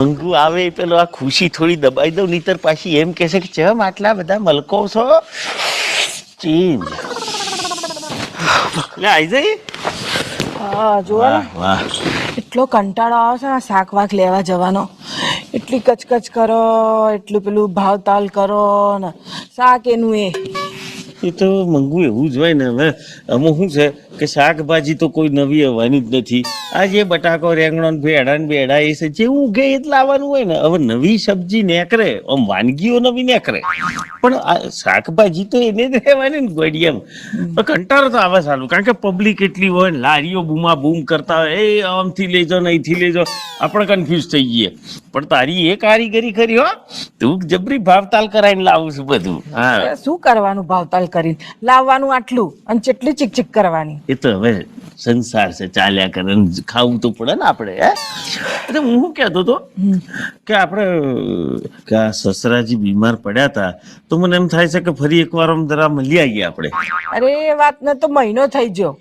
મંગુ આવે પેલો આ ખુશી થોડી દબાઈ દઉં નીતર પાછી એમ કહેશે કે ચમ આટલા બધા મલકો છો ચીન લે આઈ જઈ હા જુઓ ને વાહ એટલો કંટાળો આવે છે ને શાક વાક લેવા જવાનો. એટલી કચકચ કરો, એટલું પેલું ભાવતાલ કરો ને શાક એનું એ તો મંગુ એવું જ હોય ને. હવે અમુક શું છે કે શાકભાજી તો કોઈ નવી આવવાની જ નથી. આ જે બટાકો રેંગણો ભેડા ને બેડા એ છે જેવું ઉગે એ જ લાવવાનું હોય ને. હવે નવી સબ્જી નેકરે આમ વાનગીઓ નવી નેકરે પણ આ શાકભાજી તો એને જ રહેવાની ને ગોડી એમ. કંટાળો તો આવે સારું કારણ કે પબ્લિક એટલી હોય ને લારીઓ બૂમા બૂમ કરતા હોય એ આમથી લઈ જાઓ ને અહીંથી લઈ જાઓ આપણે કન્ફ્યુઝ થઈ જઈએ. પણ તારી એ કારીગરી કરી હો તું જબરી ભાવતાલ કરાવીને લાવું છું બધું. હા શું કરવાનું ભાવતાલ કરીને લાવવાનું આટલું અને કેટલી ચીકચીક કરવાની. એ તો હવે સંસાર છે ચાલ્યા કરે ખાવું તો પડે ને આપણે. હે એટલે હું શું કહેતો હતો કે આપણે કે આ સસરાજી બીમાર પડ્યા હતા તો મને એમ થાય છે કે ફરી એકવાર આમ જરા મળી આવીએ આપણે. અરે વાત ને તો મહિનો થઈ ગયો